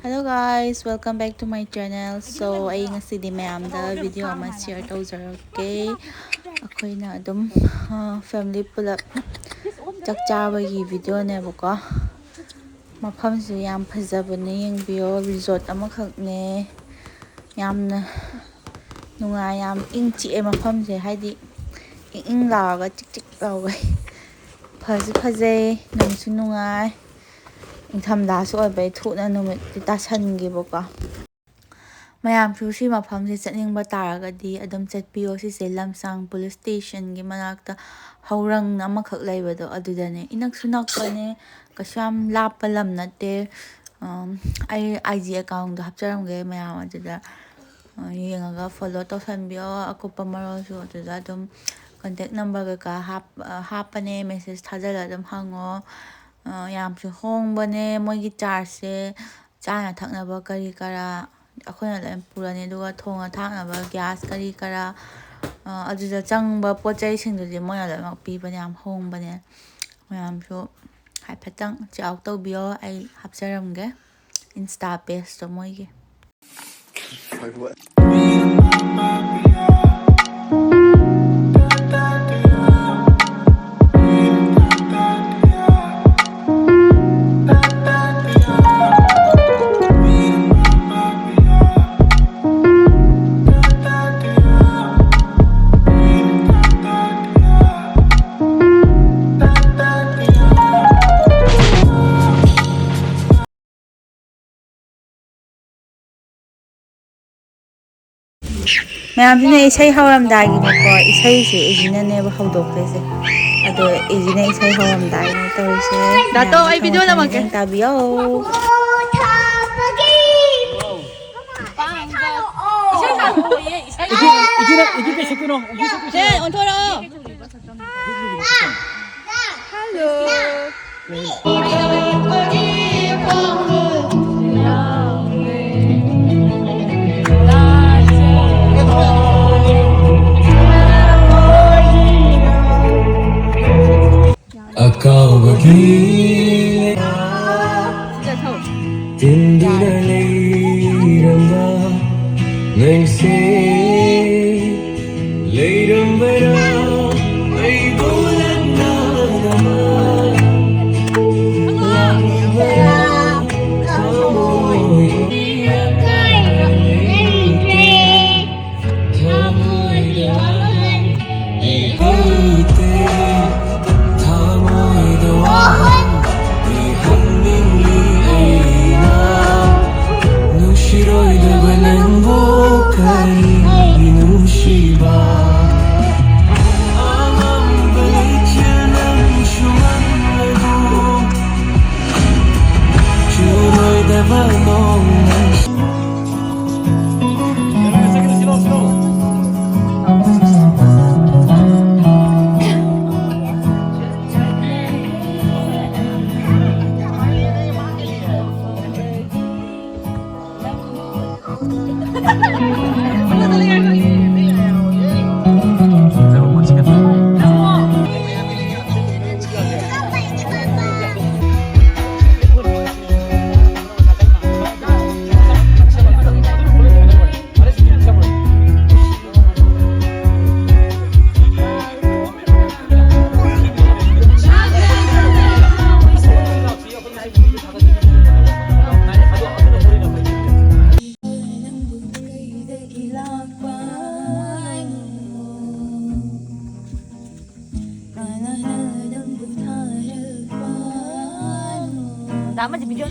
Hello guys, welcome back to my channel. So ay ngasidi mayamda video ama share tawjarake. Akoina adum family pulap chak chabagi video nebako. Mafamsu yam phajabane yengbiyo resort amakhakne. Yamna nungai yam ingchi e mafamse haidi ing laga chik chik laga. Phajai nungsu nungai. ꯏꯪꯊꯝꯊꯥꯁꯨ ꯑꯣꯏꯕꯩ ꯊꯨꯅ ꯅꯨꯃꯤꯠꯇꯤ ꯇꯥꯁꯟꯈꯤꯕꯀꯣ ꯃꯌꯥꯝꯁꯨ ꯁꯤ ꯃꯐꯝꯁꯦ ꯆꯠꯅꯤꯡꯕ ꯇꯥꯔꯒꯗꯤ ꯑꯗꯨꯝ ꯆꯠꯄꯤꯌꯣ ꯁꯤꯁꯦ ꯂꯝꯁꯥꯡ ꯄꯨꯂꯤꯁ ꯁ꯭ꯇꯦꯁꯟꯒꯤ ꯃꯅꯥꯛꯇ ꯍꯧꯔꯪ ꯑꯃꯈꯛ ꯂꯩꯕꯗꯣ ꯑꯗꯨꯗꯅꯦ ꯏꯅꯛꯁꯨ ꯅꯛꯄꯅꯦ ꯀꯩꯁꯨ ꯌꯥꯝ ꯂꯥꯞꯄ ꯂꯝ ꯅꯠꯇꯦ ꯑꯩ IG ꯑꯦꯀꯥꯎꯟꯗꯣ ꯍꯥꯞꯆꯔꯝꯒꯦ ꯃꯌꯥꯝ ꯑꯗꯨꯗ ꯌꯦꯡꯉꯒ ꯐꯣꯂꯣ ꯇꯧꯁꯟꯕꯤꯌꯣ ꯑꯀꯨꯞꯄ ꯃꯔꯣꯜꯁꯨ ꯑꯗꯨꯗ ꯑꯗꯨꯝ ꯀꯟꯇꯦꯛ ꯅꯝꯕꯔ ꯀꯩꯀꯥ ꯍꯥꯞꯄꯅꯦ ꯃꯦꯁꯦꯖ ꯊꯥꯖꯤꯜꯂ ꯑꯗꯨꯝ ꯍꯪꯉꯣ ꯌꯥꯝꯁꯨ ꯍꯣꯡꯕꯅꯦ ꯃꯣꯏꯒꯤ ꯆꯥꯔꯖꯁꯦ ꯆꯥꯅ ꯊꯛꯅꯕ ꯀꯔꯤ ꯀꯔꯥ ꯑꯩꯈꯣꯏꯅ ꯂꯣꯏ ꯄꯨꯔꯅꯤ ꯑꯗꯨꯒ ꯊꯣꯡꯉ ꯊꯥꯛꯅꯕ ꯒ꯭ꯌꯥꯁ ꯀꯔꯤ ꯀꯔꯥ ꯑꯗꯨꯗ ꯆꯪꯕ ꯄꯣꯠ ꯆꯩꯁꯤꯡꯗꯨꯗꯤ ꯃꯣꯏꯅ ꯂꯣꯏꯅꯃꯛ ꯄꯤꯕꯅꯦ ꯌꯥꯝ ꯍꯣꯡꯕꯅꯦ ꯃꯌꯥꯝꯁꯨ ꯍꯥꯏꯐꯦꯠꯇꯪ ꯆꯦꯛ ꯑꯥꯎꯠ ꯇꯧꯕꯤꯌꯣ ꯑꯩ ꯍꯥꯞꯆꯔꯝꯒꯦ ꯏꯟꯁꯇꯥ ꯄꯦꯖꯇꯣ ꯃꯣꯏꯒꯤ ꯃꯌꯥꯝꯁꯤꯅ ꯏꯁꯩ ꯍꯧꯔꯝꯗꯥꯏꯒꯤꯅꯦꯀꯣ ꯏꯁꯩꯁꯦ ꯏꯖꯤꯅꯅꯦꯕ ꯍꯧꯗꯣꯛꯇꯣꯏꯁꯦ ꯑꯗꯣ ꯏꯖꯤꯅ ꯏꯁꯩ ꯍꯧꯔꯝꯗꯥꯏꯒꯤꯅꯦ ꯇꯧꯔꯤꯁꯦ ꯗꯥꯇꯣ ꯑꯩ ꯚꯤꯗꯤꯑꯣ ꯅꯝꯃꯛꯀꯦ ꯇꯥꯕꯤꯌꯣ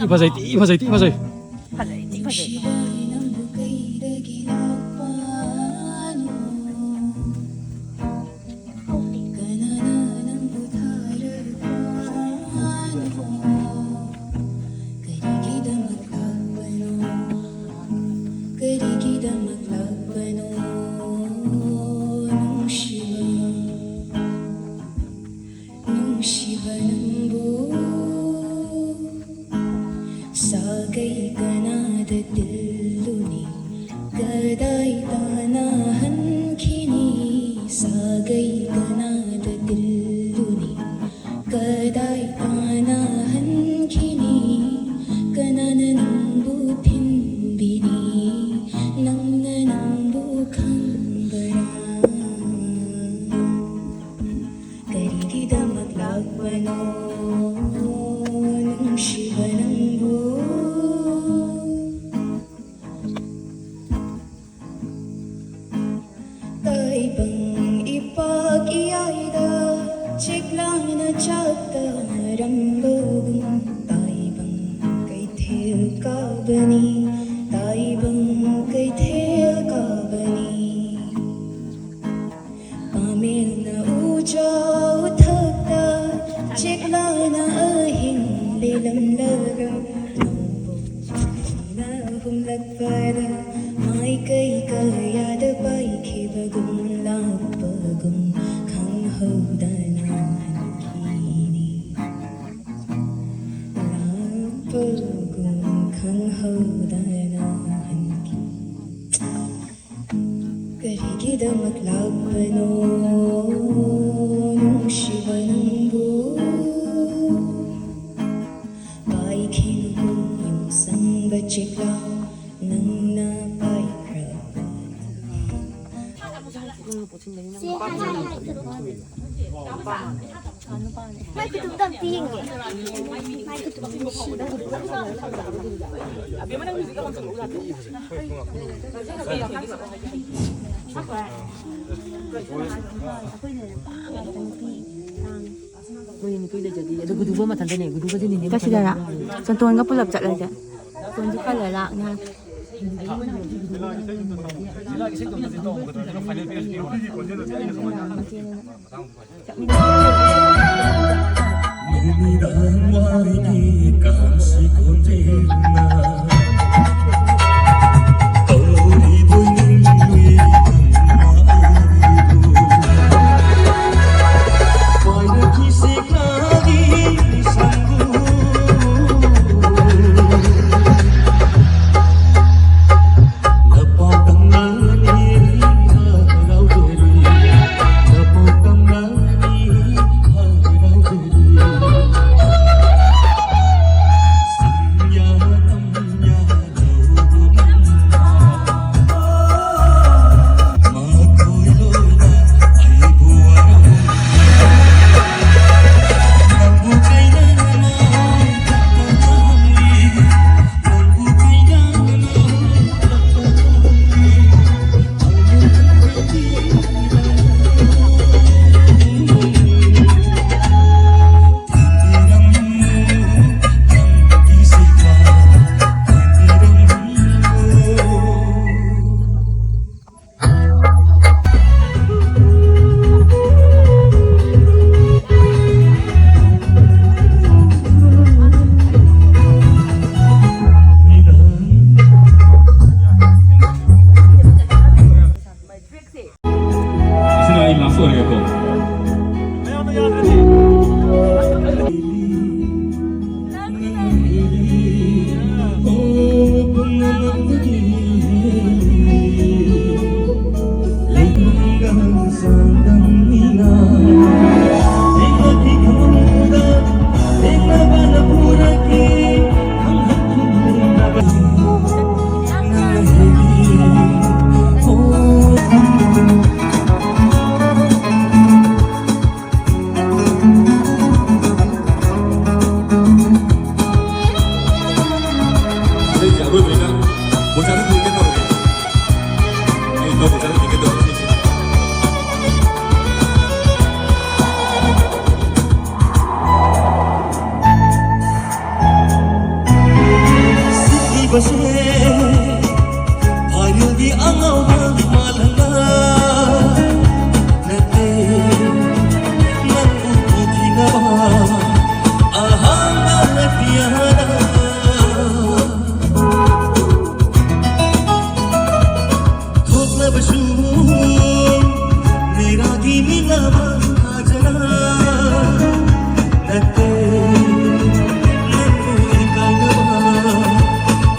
이 봐줘, 이 봐줘, 이 봐줘. कदाई ताना हनखिनी Kanan नंबू bani tai bang kai thel ka bani pamel na uja uthakta chekla na ahin lelam laga na hum lakpara mai kai ka yad pai khebagum la pagum khang hodana kini la pagum khang hodana ki karigidamak lagbano nung shivanambu pai khinu yung samba chikla nang na pai krab 麦克都当第一个，麦克都第一个。 ก็สิได้ละจนตัวก็ปุบจัดเลยจ้ะตัวที่ค่อยเลยละนะ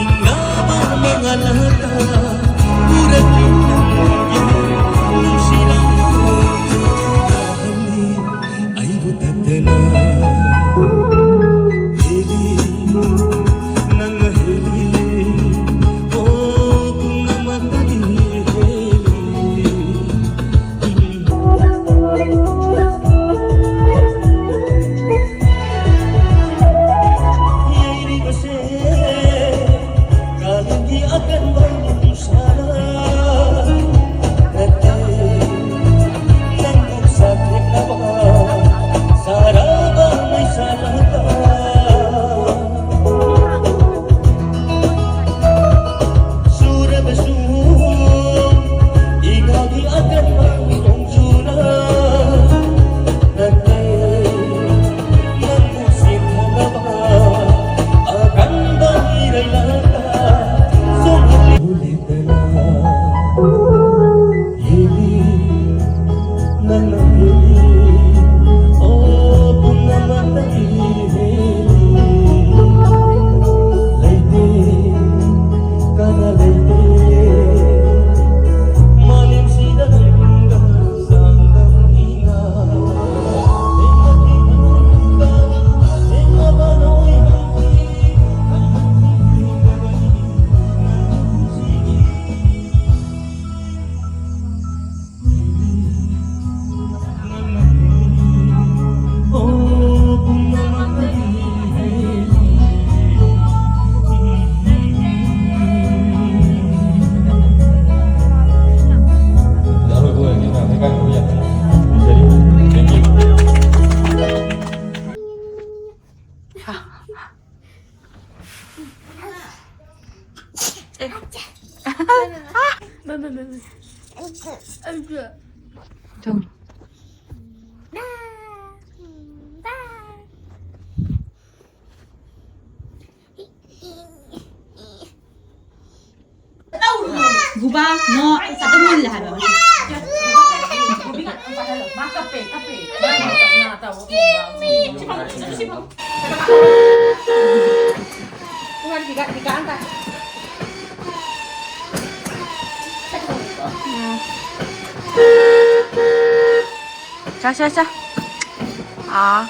Inga 좀. Guba, no, sa tumul lahat ba? 자. 아.